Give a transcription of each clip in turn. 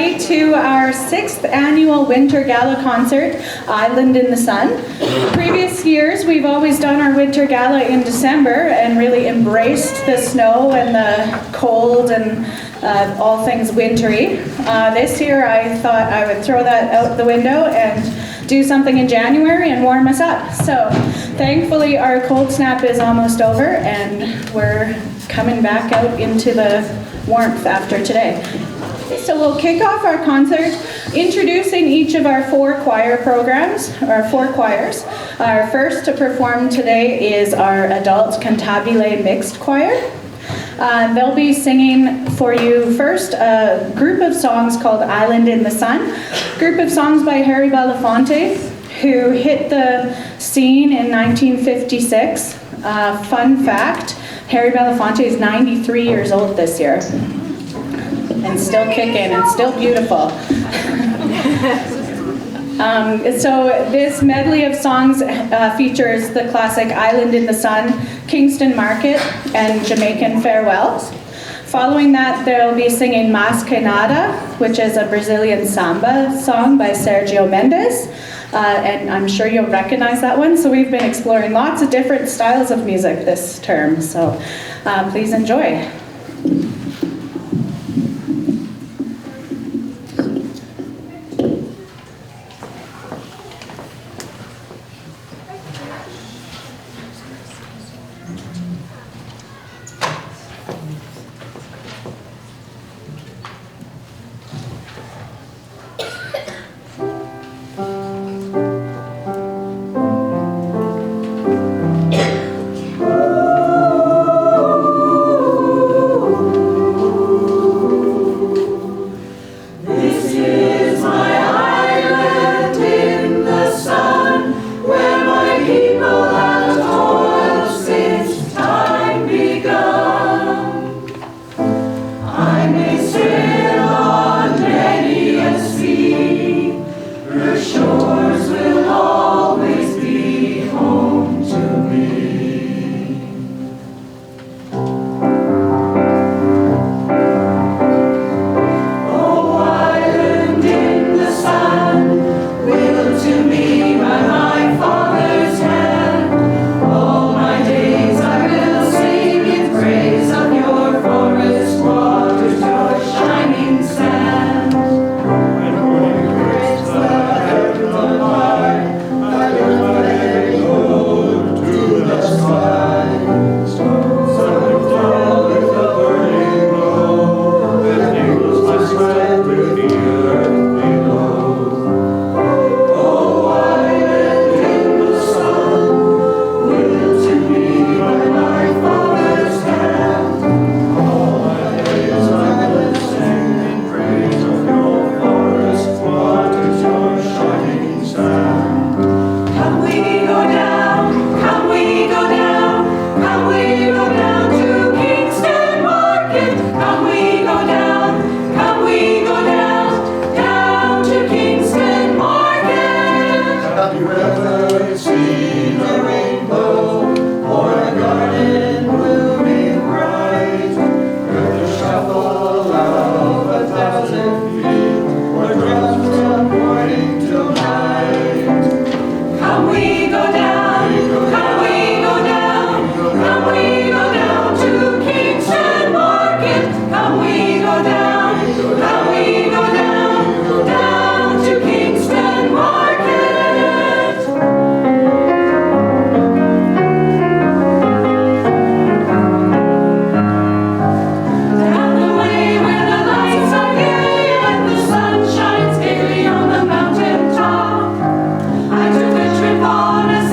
everybody, to our 6th annual Winter Gala Concert, Island in the Sun. Previous years, we've always done our Winter Gala in December and really embraced the snow and the cold and all things wintry. This year, I thought I would throw that out the window and do something in January and warm us up. So, thankfully, our cold snap is almost over and we're coming back out into the warmth after today. So we'll kick off our concert introducing each of our 4 choir programs, our 4 choirs. Our first to perform today is our adult cantabile mixed choir. They'll be singing for you first a group of songs called Island in the Sun, group of songs by Harry Belafonte, who hit the scene in 1956. Fun fact, Harry Belafonte is 93 years old this year and still kicking and still beautiful. So this medley of songs features the classic Island in the Sun, Kingston Market, and Jamaican Farewells. Following that, they'll be singing Mas Que Nada, which is a Brazilian samba song by Sergio Mendes. And I'm sure you'll recognize that one. So we've been exploring lots of different styles of music this term. So please enjoy. On a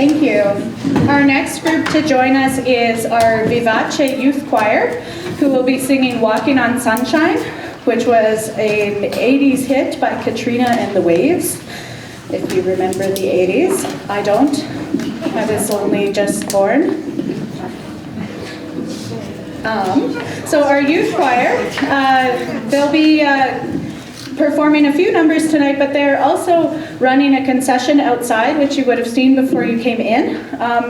Thank you. Our next group to join us is our Vivace Youth Choir, who will be singing Walking on Sunshine, which was an 80s hit by Katrina and the Waves, if you remember the 80s. I don't. I was only just born. So our youth choir, they'll be performing a few numbers tonight, but they're also running a concession outside, which you would have seen before you came in.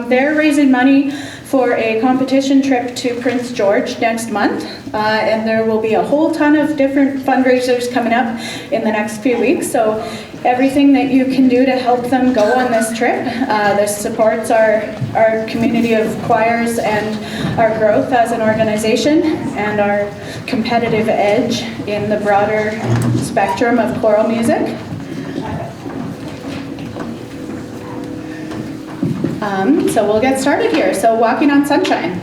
They're raising money for a competition trip to Prince George next month, and there will be a whole ton of different fundraisers coming up in the next few weeks. So everything that you can do to help them go on this trip. This supports our community of choirs and our growth as an organization and our competitive edge in the broader spectrum of choral music. So we'll get started here. So Walking on Sunshine.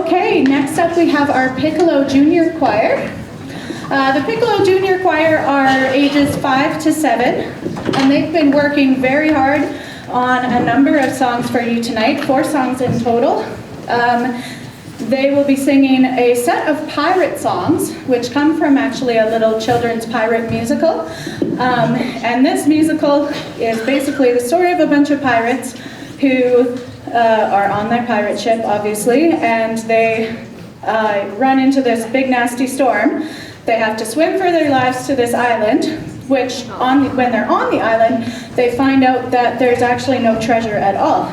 Okay, next up we have our Piccolo Junior Choir. The Piccolo Junior Choir are ages 5 to 7, and they've been working very hard on a number of songs for you tonight, 4 songs in total. They will be singing a set of pirate songs, which come from actually a little children's pirate musical. And this musical is basically the story of a bunch of pirates who are on their pirate ship, obviously, and they run into this big nasty storm. They have to swim for their lives to this island, which when they're on the island, they find out that there's actually no treasure at all.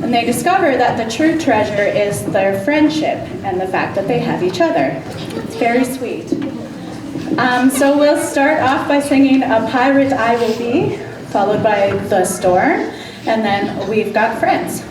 And they discover that the true treasure is their friendship and the fact that they have each other. It's very sweet. So we'll start off by singing A Pirate I Will Be, followed by The Storm, and then We've Got Friends.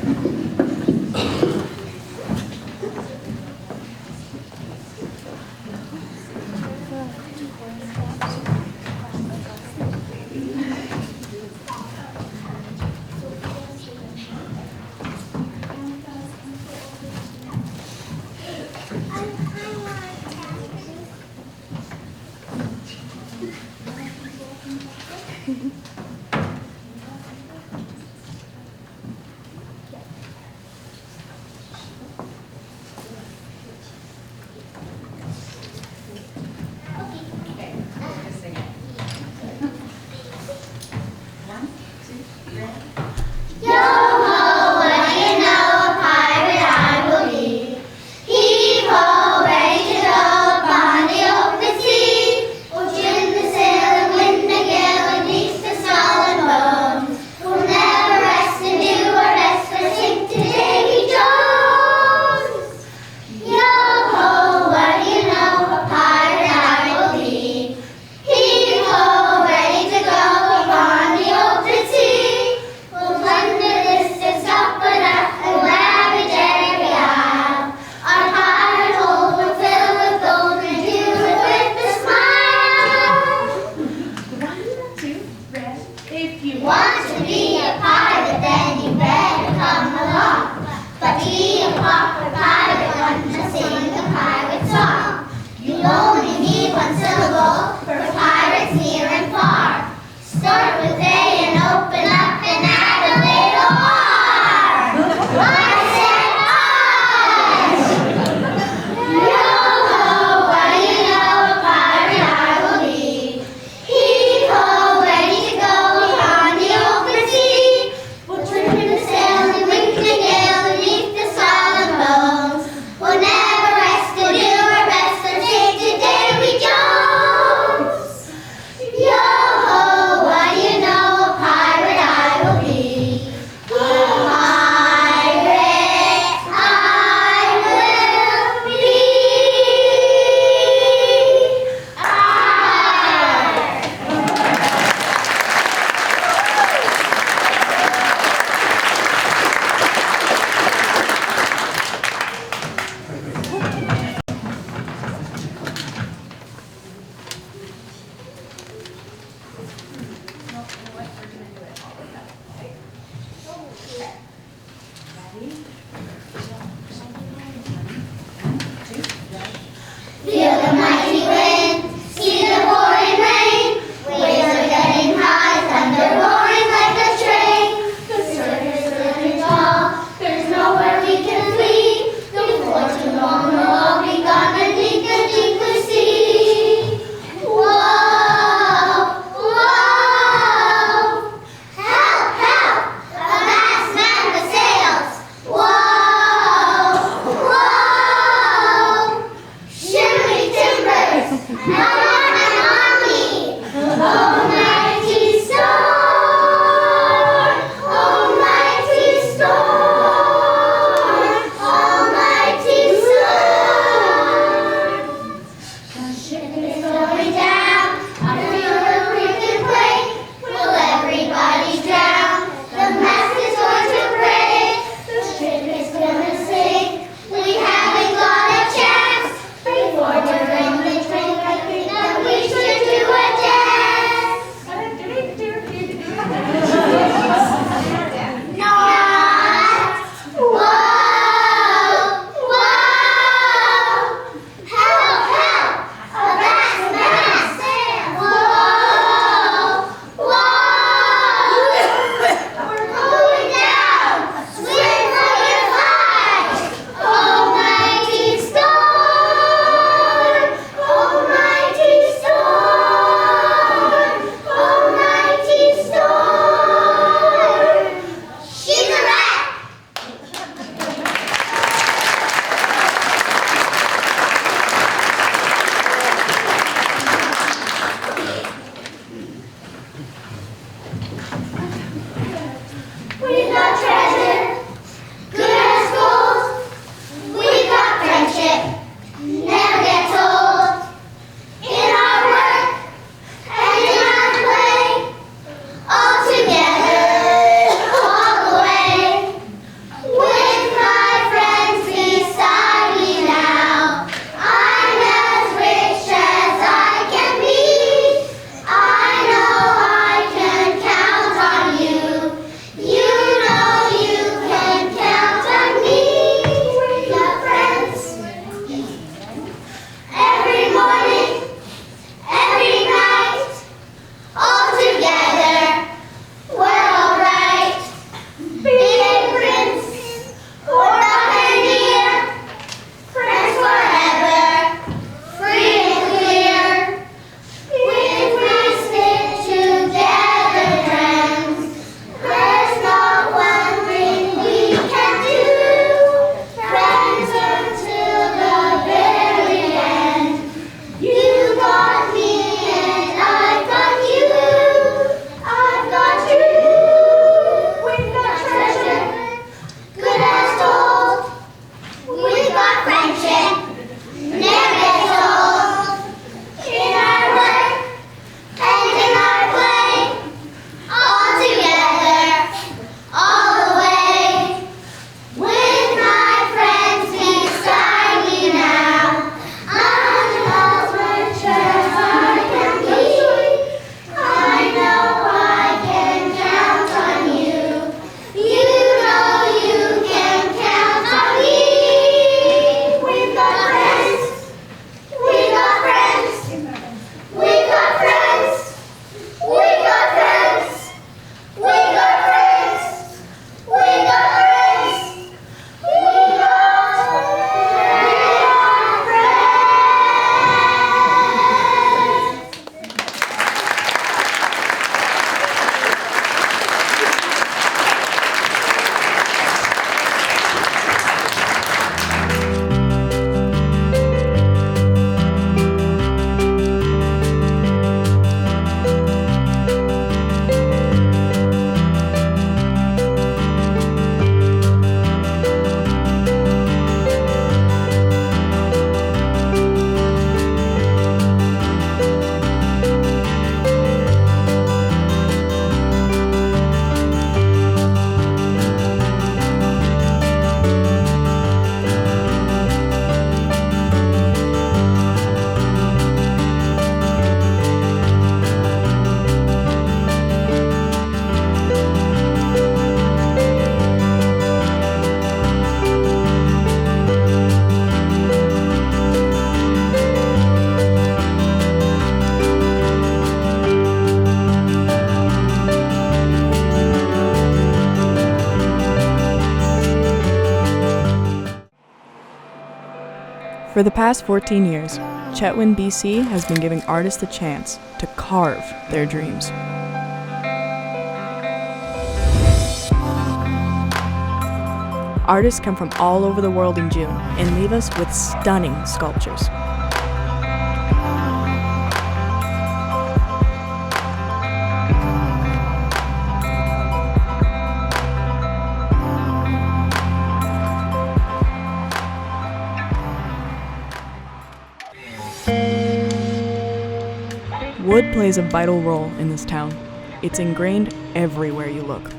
For the past 14 years, Chetwynd, BC has been giving artists a chance to carve their dreams. Artists come from all over the world in June and leave us with stunning sculptures. Wood plays a vital role in this town. It's ingrained everywhere you look.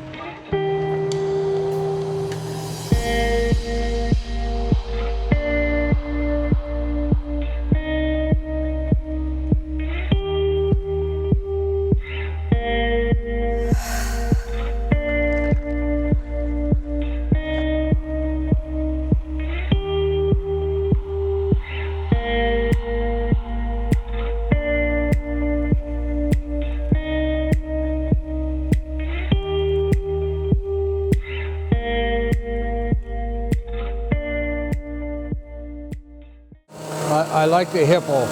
I like the hippo,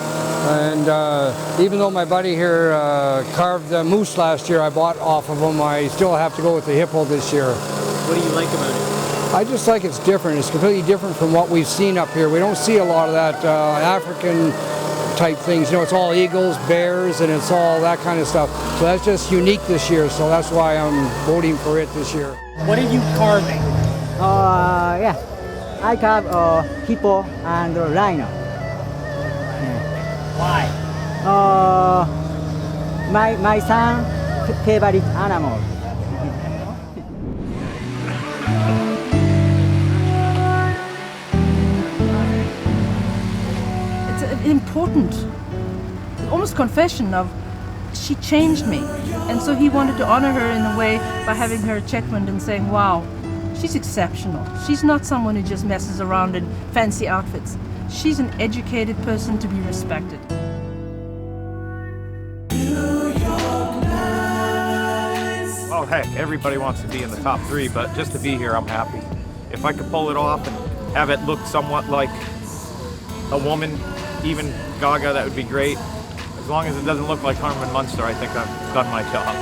and even though my buddy here carved the moose last year, I bought off of him, I still have to go with the hippo this year. What do you like about it? I just like it's different. It's completely different from what we've seen up here. We don't see a lot of that African type things. You know, it's all eagles, bears, and it's all that kind of stuff. So that's just unique this year, so that's why I'm voting for it this year. What are you carving? I carve a hippo and a rhino. Why? My son favorite animal. It's an important, almost confession of she changed me, and so he wanted to honor her in a way by having her Chetwynd and saying, wow, she's exceptional. She's not someone who just messes around in fancy outfits. She's an educated person to be respected. Well, heck, everybody wants to be in the top 3, but just to be here, I'm happy. If I could pull it off and have it look somewhat like a woman, even Gaga, that would be great. As long as it doesn't look like Herman Munster, I think I've done my job.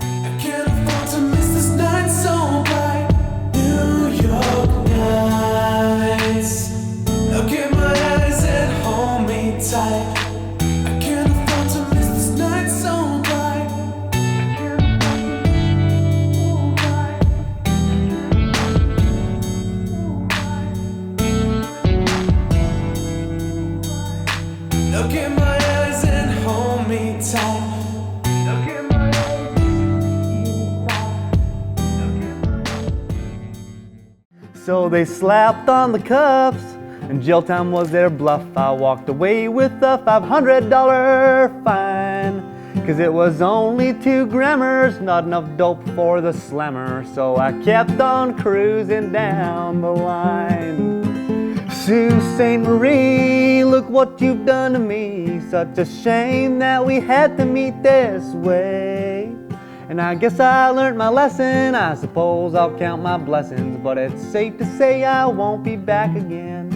I can't afford to miss this night so bright. New York nights. Look at my eyes and hold me tight. I can't afford to miss this night so bright. Look at my eyes and hold me tight. So they slapped on the cuffs, and jail time was their bluff. I walked away with a $500 fine, 'cause it was only 2 grammars, not enough dope for the slammer. So I kept on cruising down the line. Sault Ste. Marie, look what you've done to me. Such a shame that we had to meet this way. And I guess I learned my lesson. I suppose I'll count my blessings, but it's safe to say I won't be back again.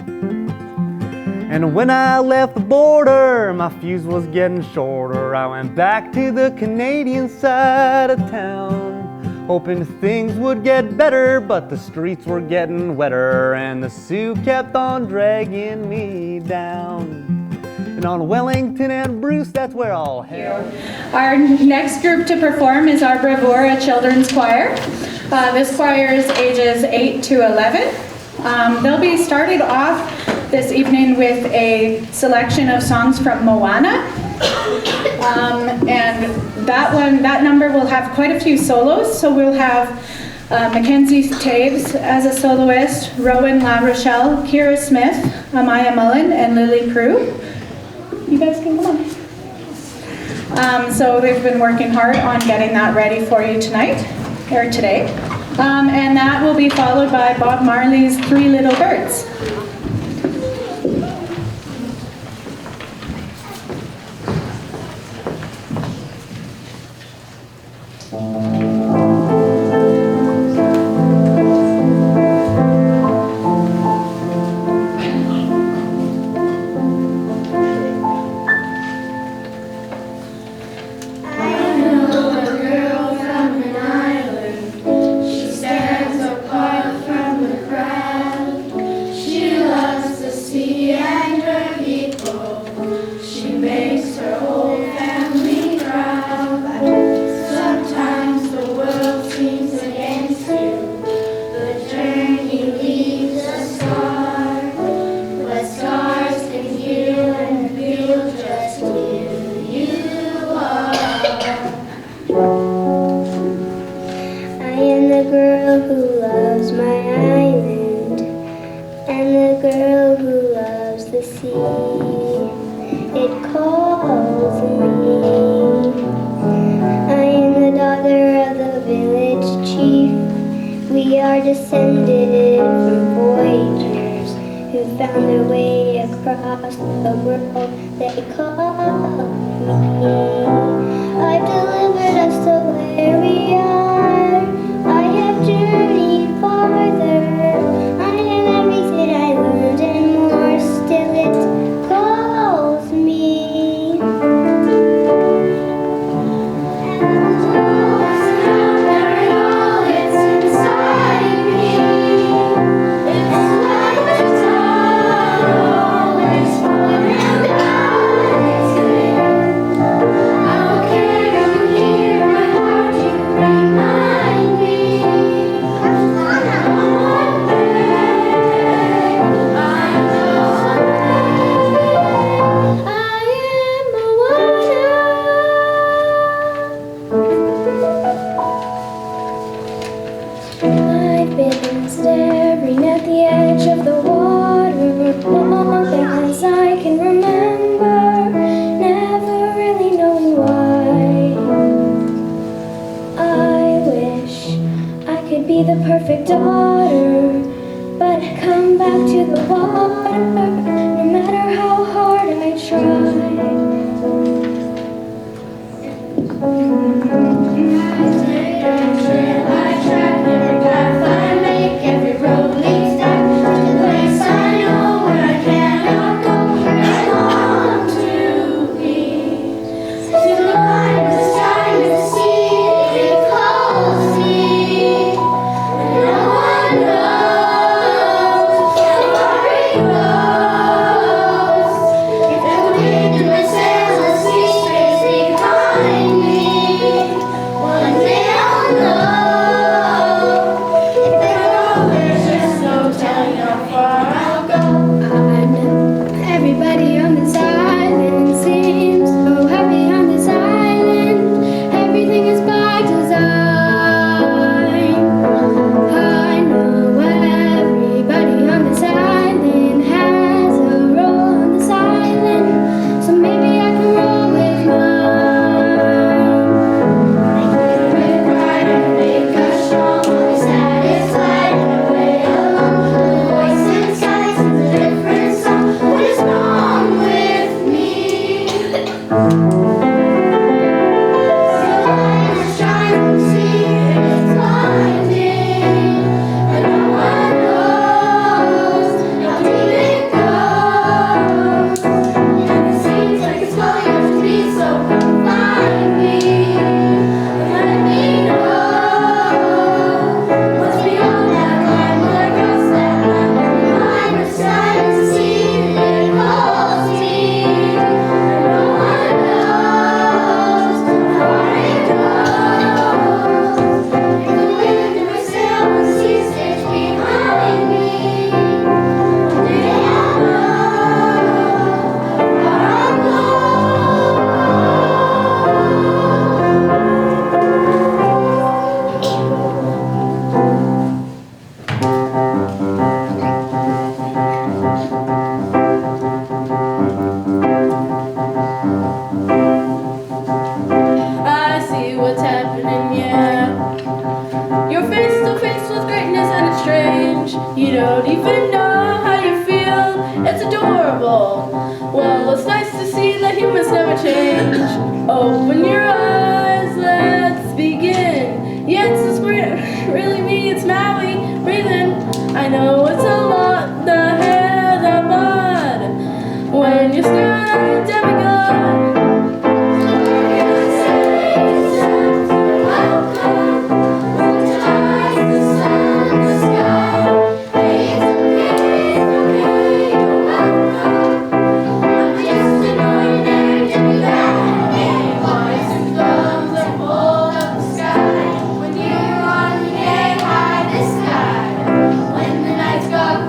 And when I left the border, my fuse was getting shorter. I went back to the Canadian side of town, hoping things would get better, but the streets were getting wetter, and the Sioux kept on dragging me down. And on Wellington and Bruce, that's where I'll head. Our next group to perform is our Bravura Children's Choir. This choir is ages 8 to 11. They'll be started off this evening with a selection of songs from Moana. And that number will have quite a few solos. So we'll have Mackenzie Taves as a soloist, Rowan LaRochelle, Kira Smith, Amaya Mullen, and Lily Prue. You guys can come on. So they've been working hard on getting that ready for you tonight, or today. And that will be followed by Bob Marley's 3 Little Birds. We are descended from voyagers who found their way across the world they call me. I've delivered us to where we are. I have journeyed farther. I am everything I learned and more. Still it calls me. I've been staring at the edge of the water long as I can remember, never really knowing why. I wish I could be the perfect daughter, but I come back to the water, no matter how hard I try. Everybody on this island seems so happy on this island. Everything is by design. I know everybody on this island has a role on this island, so maybe I can roll with mine. Make it right and make us strong. We'll be satisfied and way along. The voice inside sings a different song. What is wrong with me? I see what's happening, yeah. You're face to face with greatness and it's strange. You don't even know how you feel. It's adorable. Well, it's nice to see that humans never change. Open your eyes, let's begin. Yes, it's really me, it's Maui. Breathe in. I know it's a lot, the hair, the mud. When you stare at a demigod. When the nights got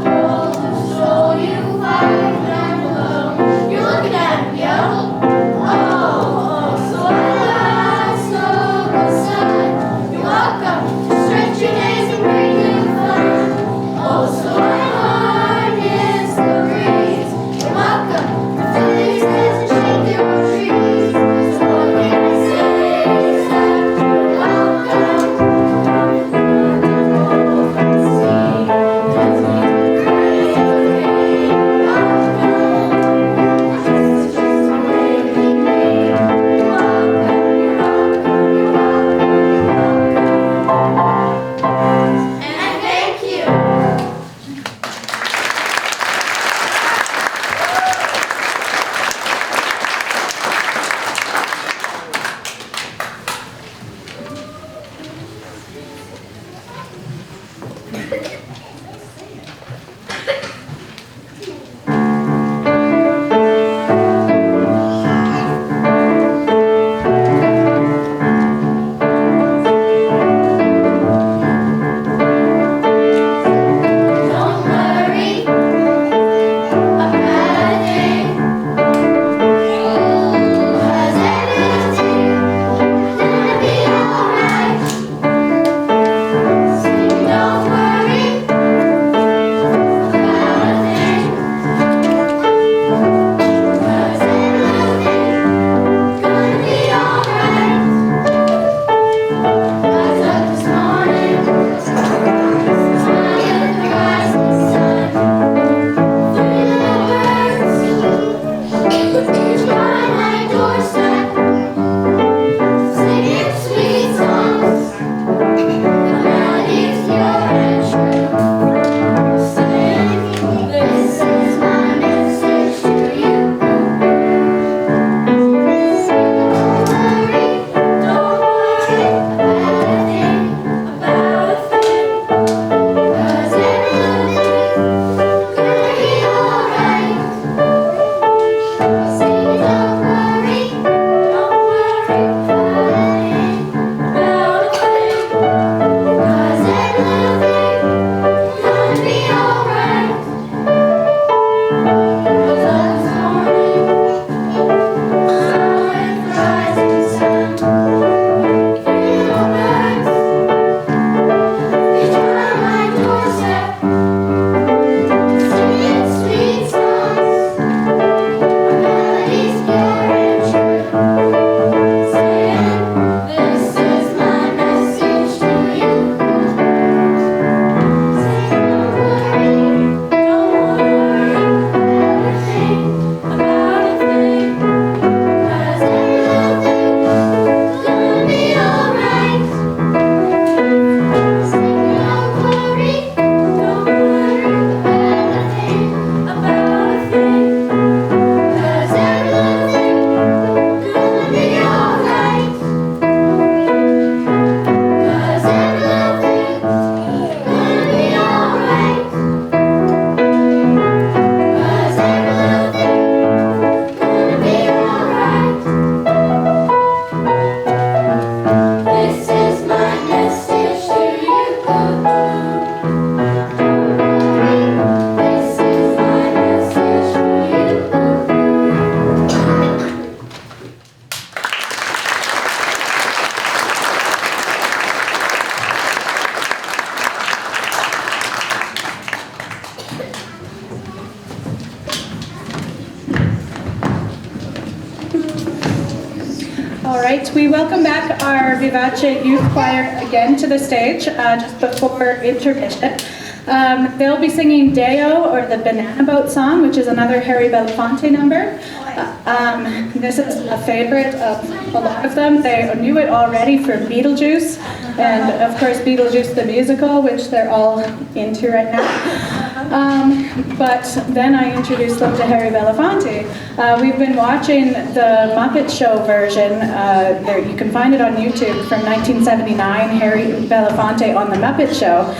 All right, we welcome back our Vivace Youth Choir again to the stage just before intermission. They'll be singing Deo, or the Banana Boat Song, which is another Harry Belafonte number. This is a favorite of a lot of them. They knew it already from Beetlejuice, and of course Beetlejuice the musical, which they're all into right now. But then I introduced them to Harry Belafonte. We've been watching the Muppet Show version. There, you can find it on YouTube from 1979, Harry Belafonte on the Muppet Show,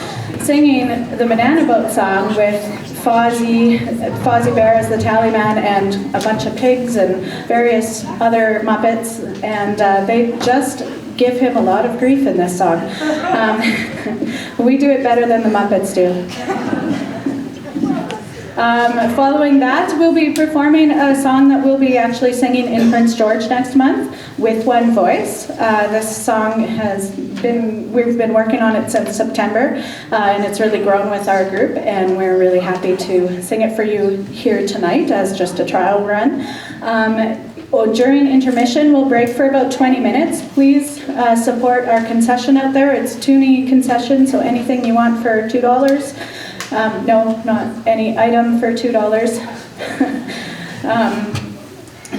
singing the Banana Boat Song with Fozzie Bear as the tallyman and a bunch of pigs and various other Muppets, and they just give him a lot of grief in this song. We do it better than the Muppets do. Following that, we'll be performing a song that we'll be actually singing in Prince George next month with one voice. This song we've been working on it since September, and it's really grown with our group, and we're really happy to sing it for you here tonight as just a trial run. During intermission, we'll break for about 20 minutes. Please support our concession out there. It's Toonie concession, so anything you want for $2. No, not any item for $2.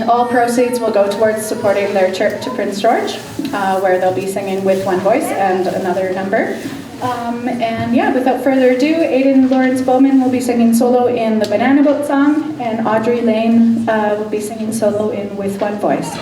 All proceeds will go towards supporting their trip to Prince George, where they'll be singing with one voice and another number. And yeah, without further ado, Aidan Lawrence Bowman will be singing solo in the Banana Boat Song, and Audrey Lane will be singing solo in With One Voice.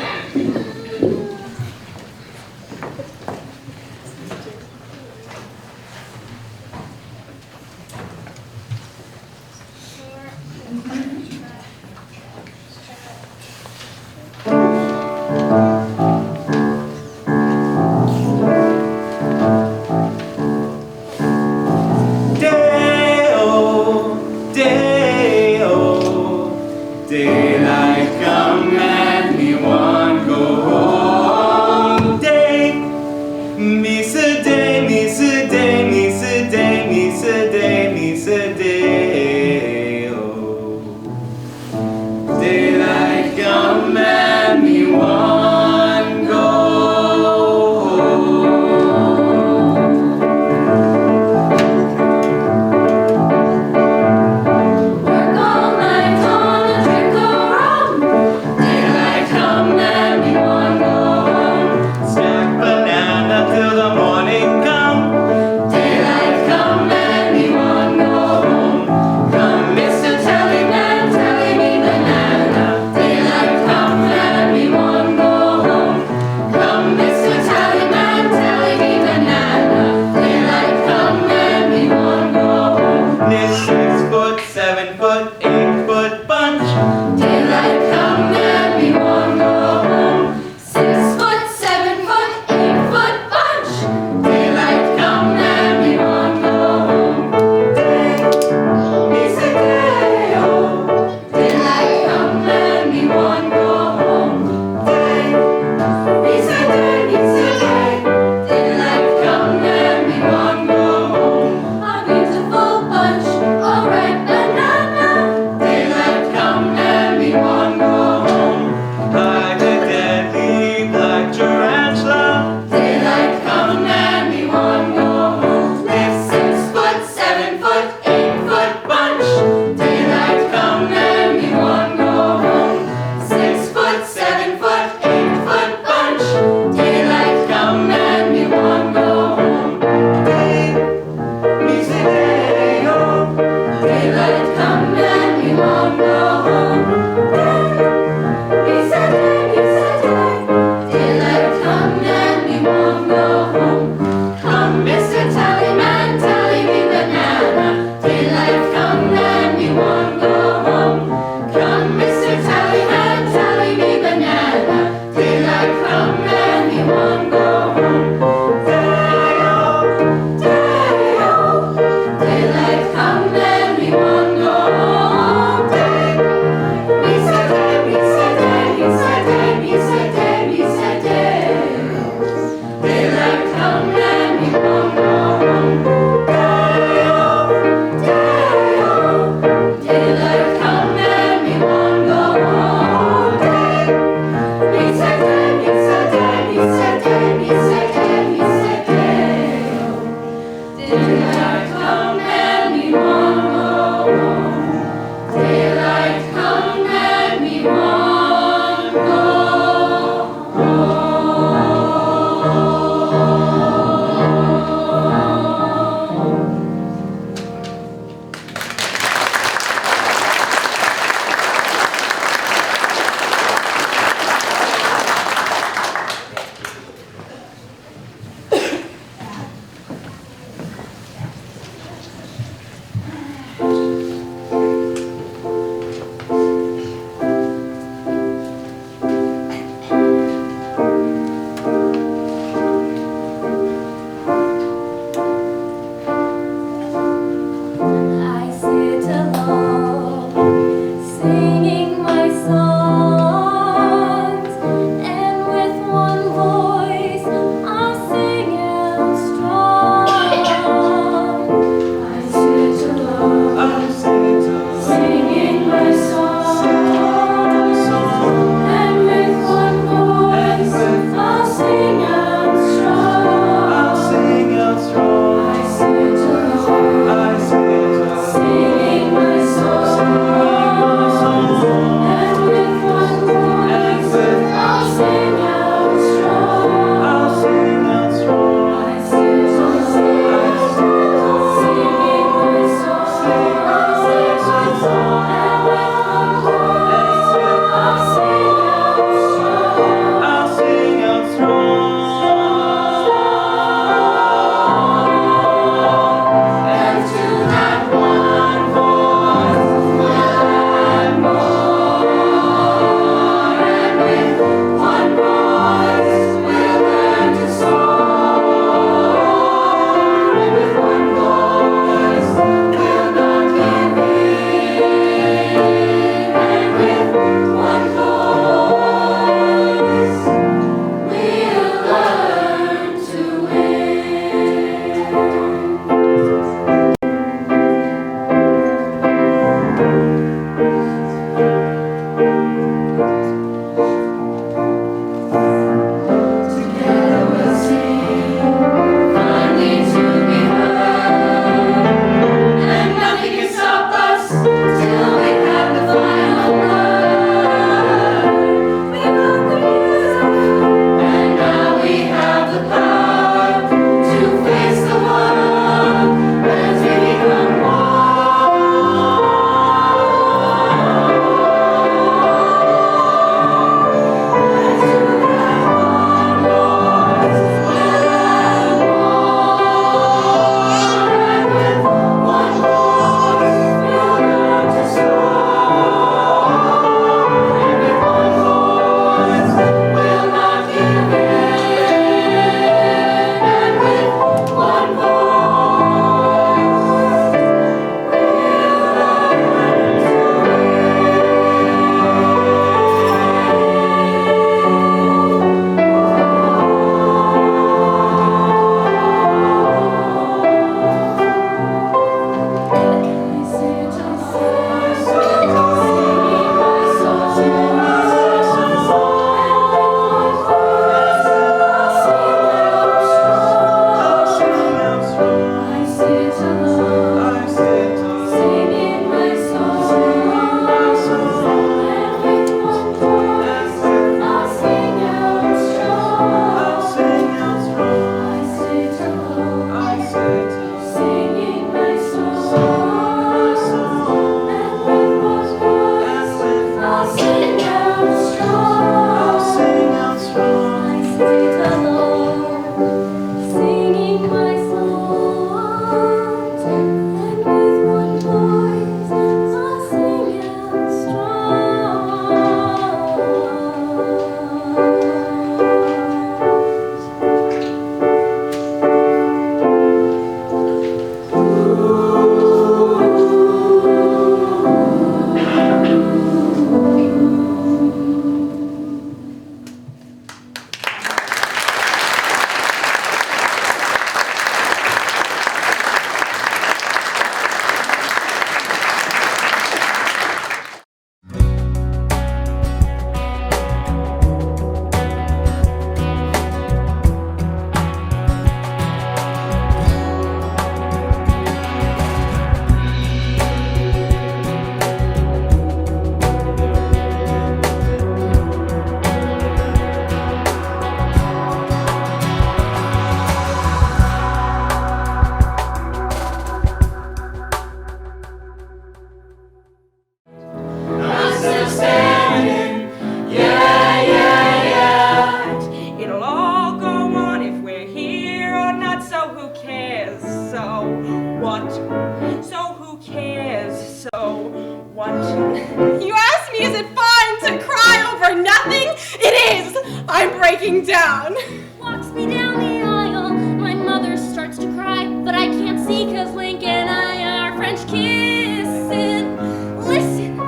I'm breaking down. Walks me down the aisle. My mother starts to cry, but I can't see because Link and I are French kissing. Listen,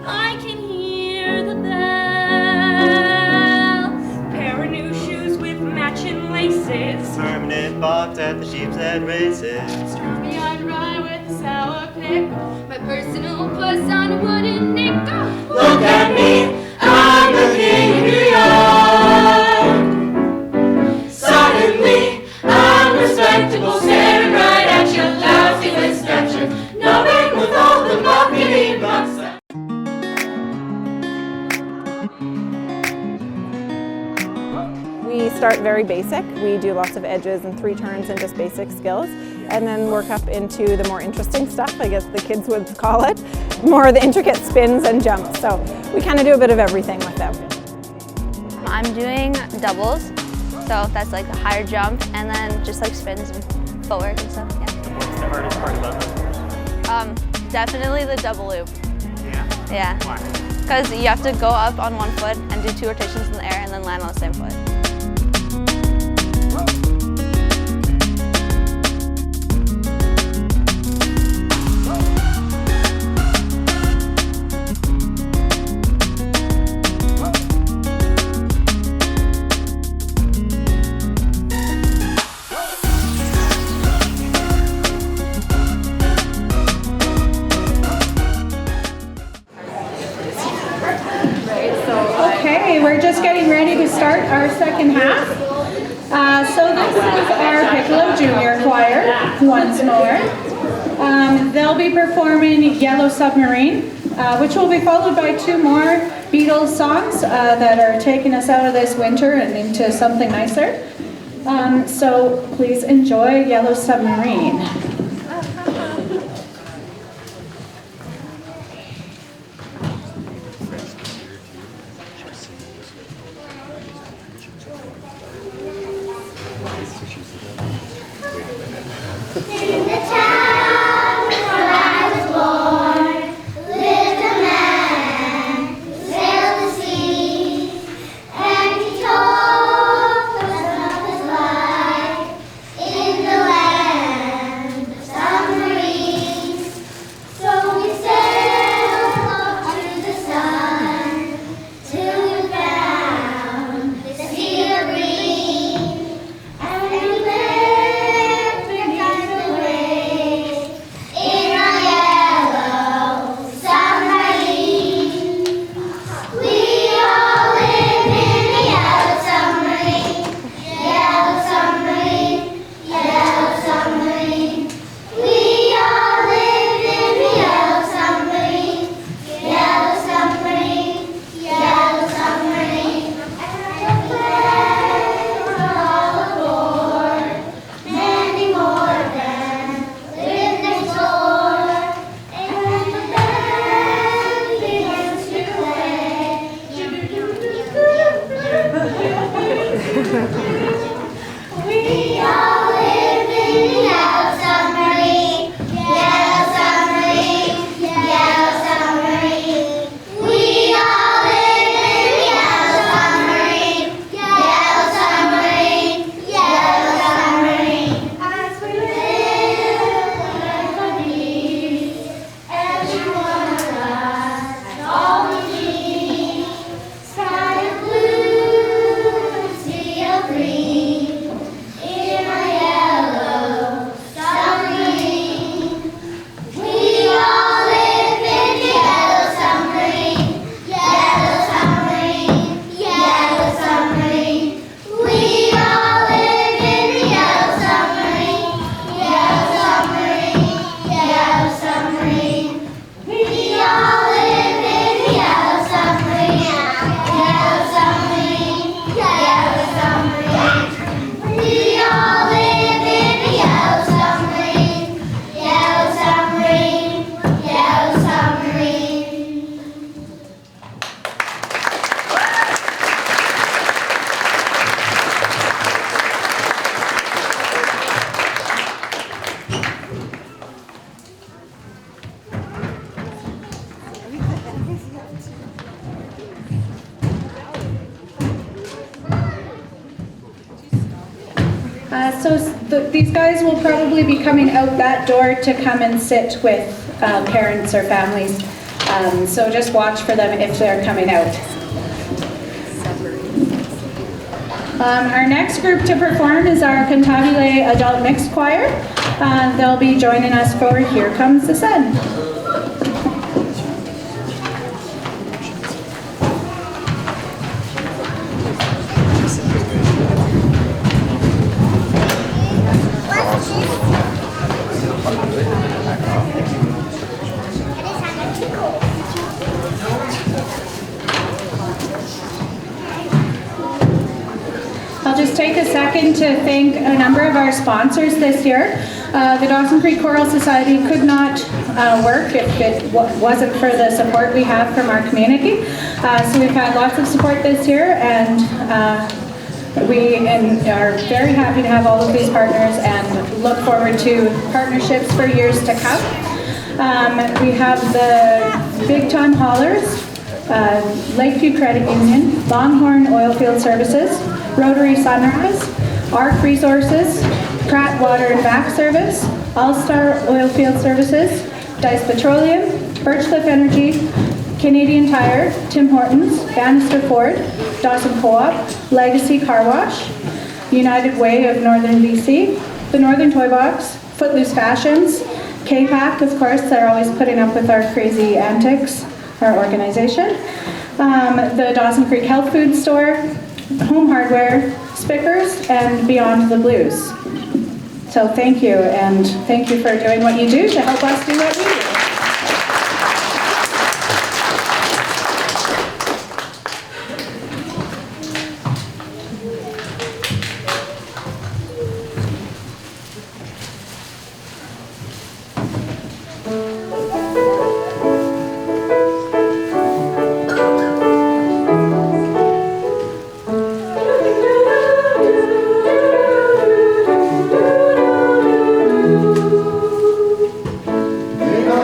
I can hear the bell. Pair of new shoes with matching laces. Permanent box at the sheep's head races. Strawberry on rye with a sour pickle. My personal puss on a wooden nickel. Look at me, I'm the king of New York. Suddenly, I'm respectable, staring right at your lousy missteps. Knowing with all the marketing bucks. We start very basic. We do lots of edges and 3 turns and just basic skills, and then work up into the more interesting stuff, I guess the kids would call it, more of the intricate spins and jumps. So we kind of do a bit of everything with them. I'm doing doubles, so that's like the higher jump, and then just like spins and footwork and stuff. Yeah. What's the hardest part about it? Definitely the double loop. Yeah. Yeah. Why? Because you have to go up on one foot and do 2 rotations in the air and then land on the same foot. Okay, we're just getting ready to start our second half. So this is our Piccolo Junior Choir, once more. They'll be performing Yellow Submarine, which will be followed by 2 more Beatles songs that are taking us out of this winter and into something nicer. So please enjoy Yellow Submarine. In the town where I was born, lived a man who sailed the sea, and he told us of his life in the land of submarines. So we sailed up to the sun till we found the sea of green, and we lived beneath the waves in a yellow submarine. We all live in a yellow submarine, yellow submarine, yellow submarine. We all live in a yellow submarine, yellow submarine, yellow submarine. And we're all aboard, many more than live next door. And when the band begins to play, we all live in the yellow submarine, yellow submarine, yellow submarine. We all live in the yellow submarine, yellow submarine, yellow submarine. As we live like a bee, every one of us has all we need. Sky of blue, sea of green. These guys will probably be coming out that door to come and sit with parents or families. So just watch for them if they're coming out. Our next group to perform is our Cantabile Adult Mixed Choir. They'll be joining us for Here Comes the Sun. I'll just take a second to thank a number of our sponsors this year. The Dawson Creek Choral Society could not work if it wasn't for the support we have from our community. So we've had lots of support this year, and we are very happy to have all of these partners and look forward to partnerships for years to come. We have the Big Time Haulers, Lakeview Credit Union, Longhorn Oilfield Services, Rotary Sunrise, ARC Resources, Pratt Water and Back Service, All-Star Oilfield Services, Dice Petroleum, Birchcliff Energy, Canadian Tire, Tim Hortons, Bannister Ford, Dawson Co-op, Legacy Car Wash, United Way of Northern BC, the Northern Toy Box, Footloose Fashions, K-Pack, of course, they're always putting up with our crazy antics, our organization, the Dawson Creek Health Food Store, Home Hardware, Spickers, and Beyond the Blues. So thank you, and thank you for doing what you do to help us do what we do. Here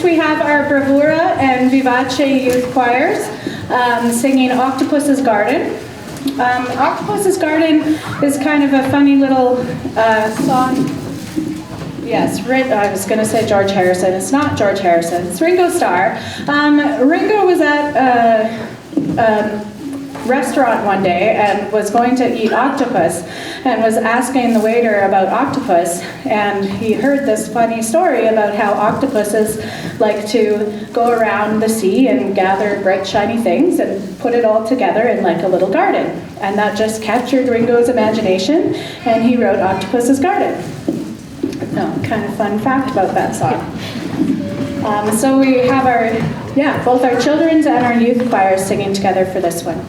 we have our Bravura and Vivace youth choirs singing Octopus's Garden. Octopus's Garden is kind of a funny little song. Yes, I was going to say George Harrison. It's not George Harrison. It's Ringo Starr. Ringo was at a restaurant one day and was going to eat octopus and was asking the waiter about octopus, and he heard this funny story about how octopuses like to go around the sea and gather bright shiny things and put it all together in like a little garden, and that just captured Ringo's imagination and he wrote Octopus's Garden. Kind of fun fact about that song. So we have both our children's and our youth choirs singing together for this one.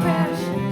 Precious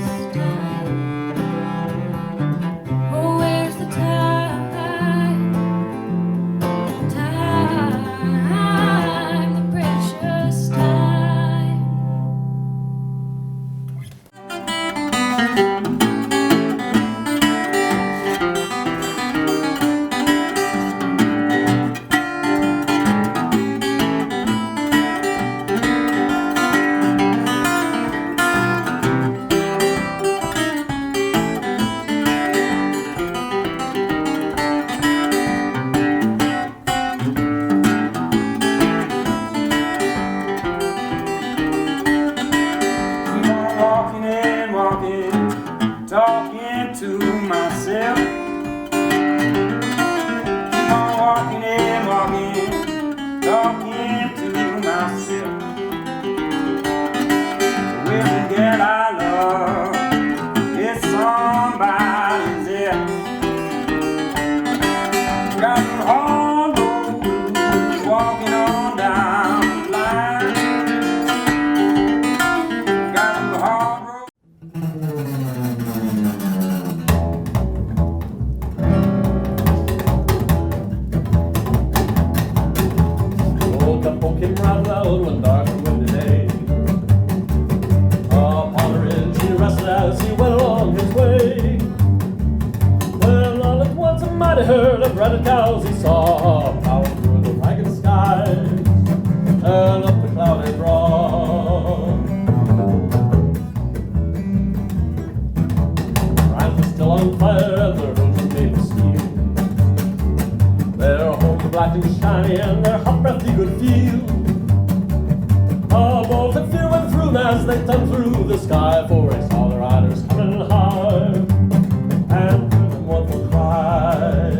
myself. Keep on walking and walking, talking to myself. The women that I love is somebody's else. Got her hard road blues, walking on down the line. Got her hard road. Old Tempo came right loud one dark and windy day. Upon the ridge he rested as he went along his way. When all at once a mighty herd of red cows he saw plowing through the ragged skies and up the cloudy broad. Rhymes were still on fire and their hooves were made of steel. Their horns were black and shiny and their hot breath he could feel. A bolt of fear went through them as they turned through the sky, for he saw the riders coming hard and heard them mournful cry.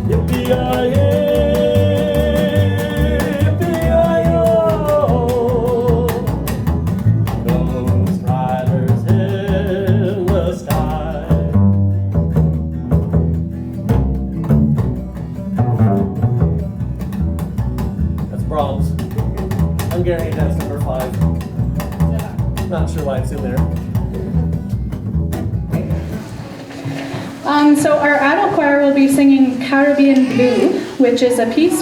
Yippee-yi-yi, yippee-yi-yo, those riders in the sky. That's Brahms. Hungarian dance number 5. Not sure why it's in there. So our adult choir will be singing Caribbean Blue, which is a piece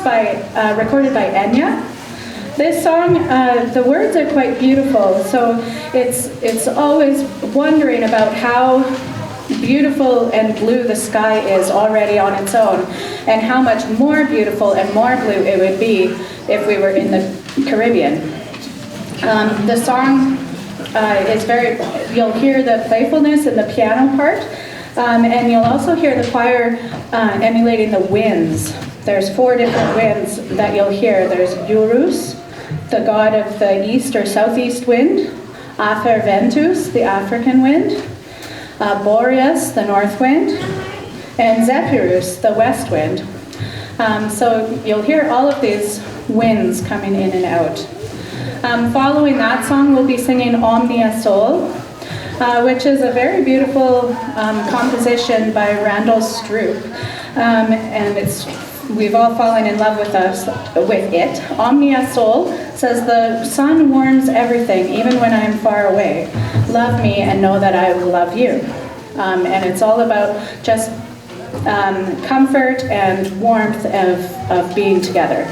recorded by Enya. This song, the words are quite beautiful, so it's always wondering about how beautiful and blue the sky is already on its own, and how much more beautiful and more blue it would be if we were in the Caribbean. The song is you'll hear the playfulness in the piano part, and you'll also hear the choir emulating the winds. There's 4 different winds that you'll hear. There's Eurus, the god of the east or southeast wind, Afer Ventus, the African wind, Boreas, the north wind, and Zephyrus, the west wind. So you'll hear all of these winds coming in and out. Following that song, we'll be singing Omnia Sol, which is a very beautiful composition by Randall Stroop, and we've all fallen in love with it. Omnia Sol says, the sun warms everything, even when I am far away. Love me and know that I will love you. And it's all about just comfort and warmth of being together.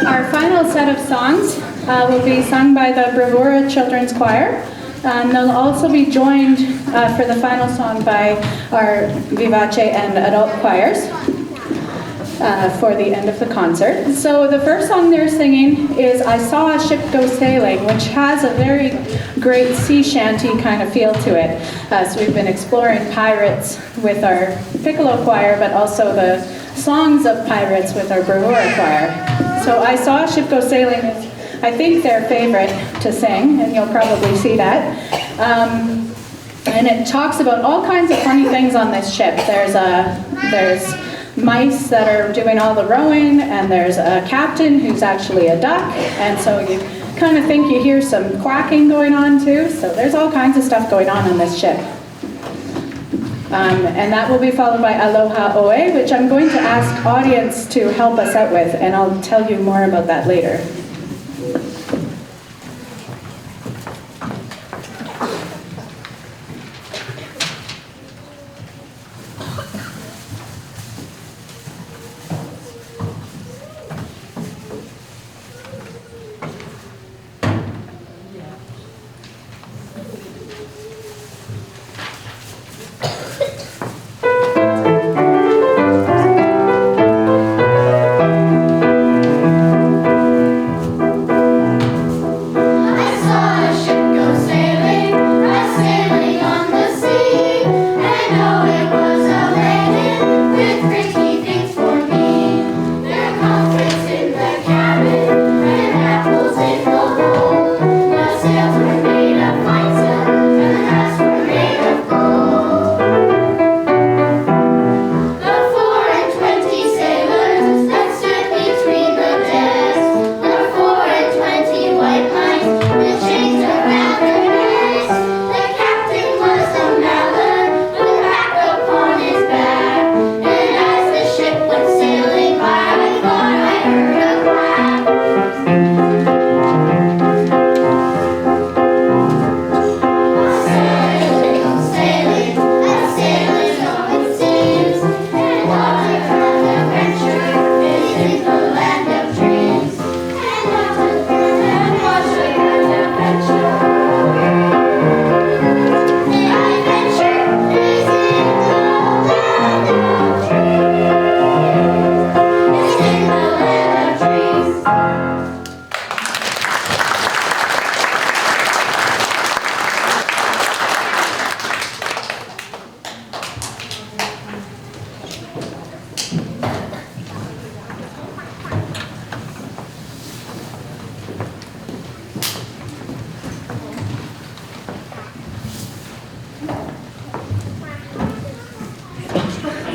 Our final set of songs will be sung by the Bravura Children's Choir. They'll also be joined for the final song by our Vivace and adult choirs. for the end of the concert. So the first song they're singing is I Saw a Ship Go Sailing, which has a very great sea shanty kind of feel to it. So we've been exploring pirates with our piccolo choir, but also the songs of pirates with our bravura choir. So I Saw a Ship Go Sailing is, I think, their favorite to sing, and you'll probably see that. And it talks about all kinds of funny things on this ship. There's mice that are doing all the rowing, and there's a captain who's actually a duck, and so you kind of think you hear some quacking going on too. So there's all kinds of stuff going on this ship. And that will be followed by Aloha Oe, which I'm going to ask audience to help us out with, and I'll tell you more about that later.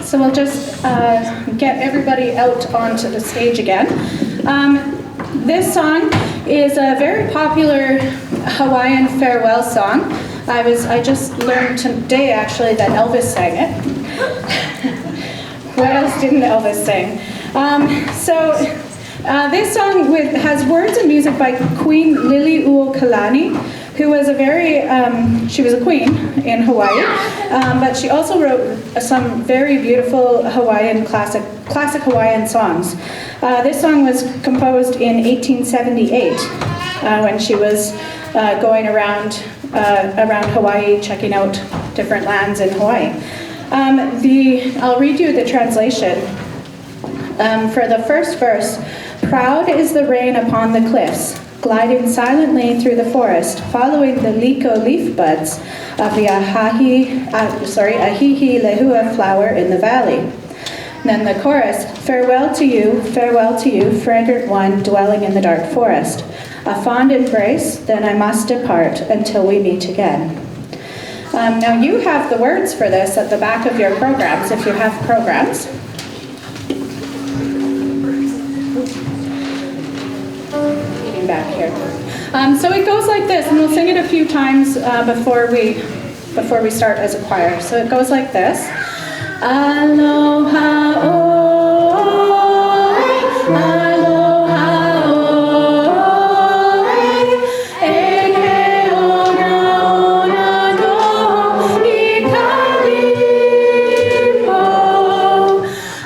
So we'll just get everybody out onto the stage again. This song is a very popular Hawaiian farewell song. I just learned today actually that Elvis sang it. What else didn't Elvis sing? This song has words and music by Queen Liliuokalani, who was she was a queen in Hawaii, but she also wrote some very beautiful Hawaiian classic Hawaiian songs. This song was composed in 1878 when she was going around Hawaii, checking out different lands in Hawaii. I'll read you the translation. For the first verse, proud is the rain upon the cliffs, gliding silently through the forest, following the liko leaf buds of the ahihi lehua flower in the valley. And then the chorus, farewell to you, fragrant one dwelling in the dark forest. A fond embrace, then I must depart until we meet again. Now you have the words for this at the back of your programs, if you have programs. Back here. So it goes like this, and we'll sing it a few times before we start as a choir. So it goes like this. Aloha oi, aloha oi, e ke ona ona do I kalipo,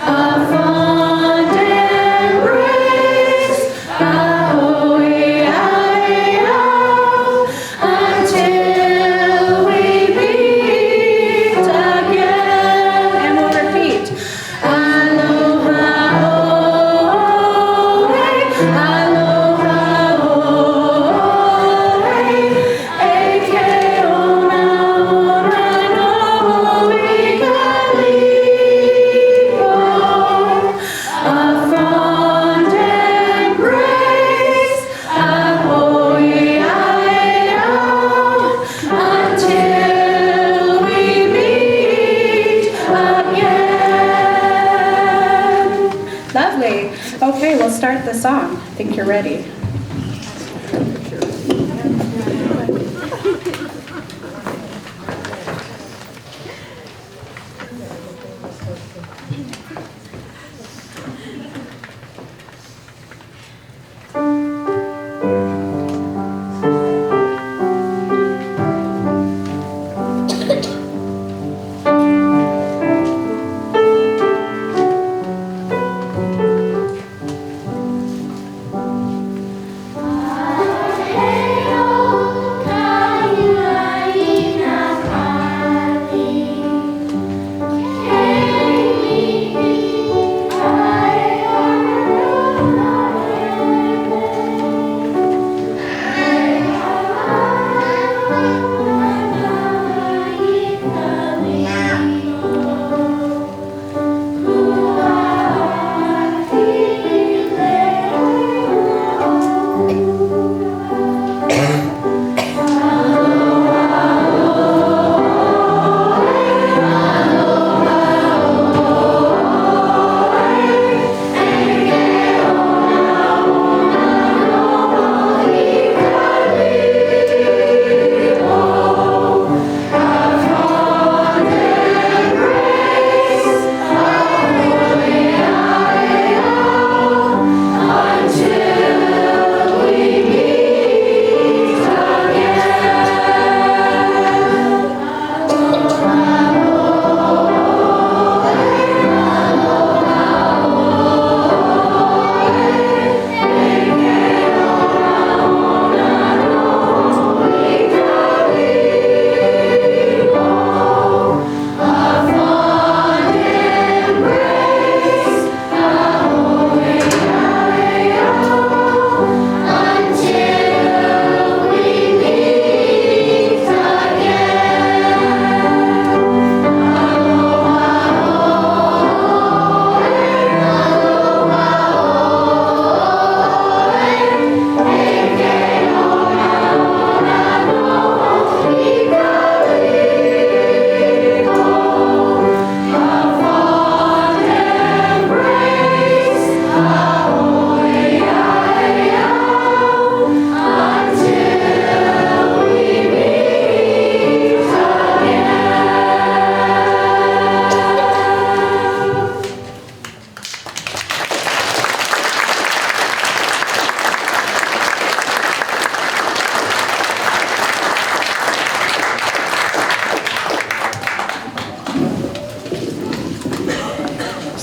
a fond embrace, until we meet again. And we'll repeat. Exactly. Okay, we'll start the song. I think you're ready.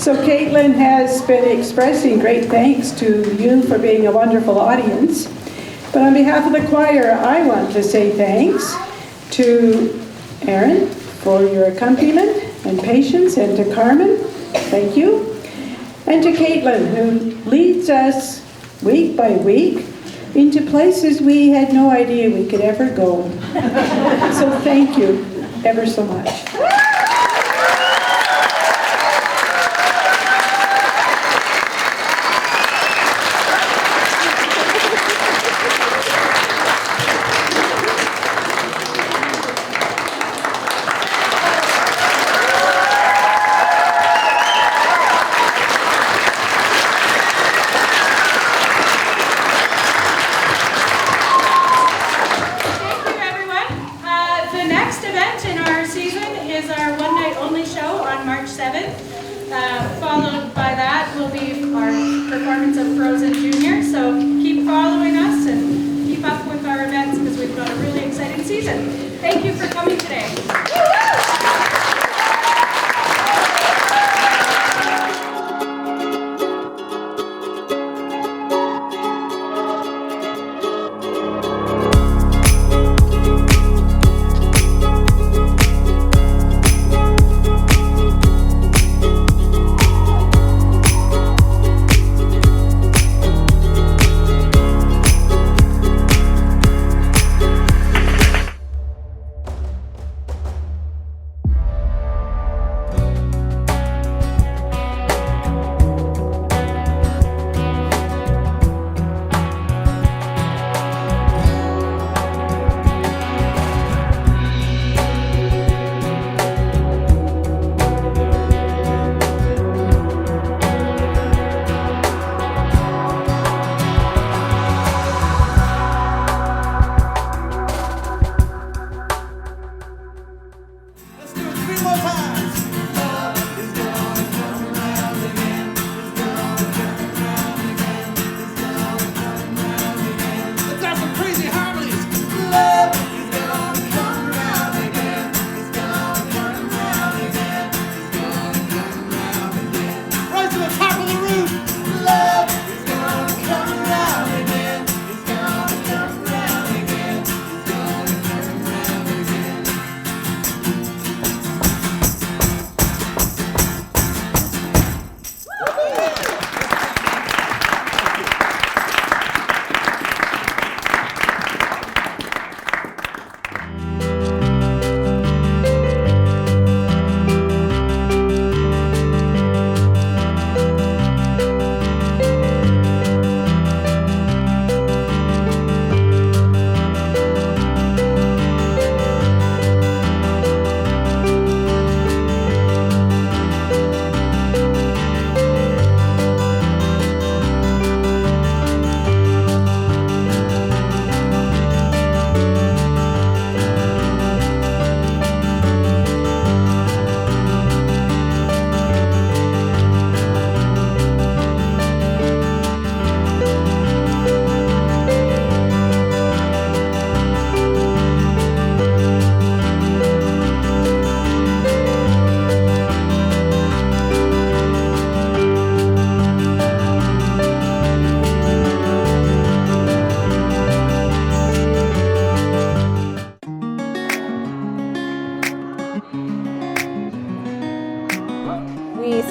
So Caitlin has been expressing great thanks to you for being a wonderful audience. But on behalf of the choir, I want to say thanks to Aaron for your accompaniment and patience, and to Carmen, thank you, and to Caitlin, who leads us week by week into places we had no idea we could ever go. So thank you ever so much. Followed by that will be our performance of Frozen Junior. So keep following us and keep up with our events because we've got a really exciting season. Thank you for coming today.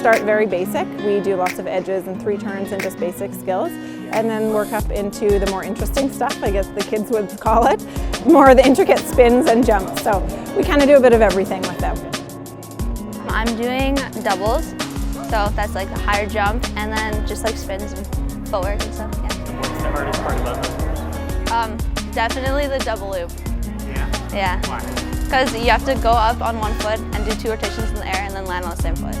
start very basic. We do lots of edges and 3 turns and just basic skills, and then work up into the more interesting stuff, I guess the kids would call it, more the intricate spins and jumps. So we kind of do a bit of everything with them. I'm doing doubles, so that's like a higher jump, and then just like spins and footwork and stuff. Yeah. What's the hardest part about them? Definitely the double loop. Yeah? Yeah. Why? Because you have to go up on one foot and do 2 rotations in the air and then land on the same foot.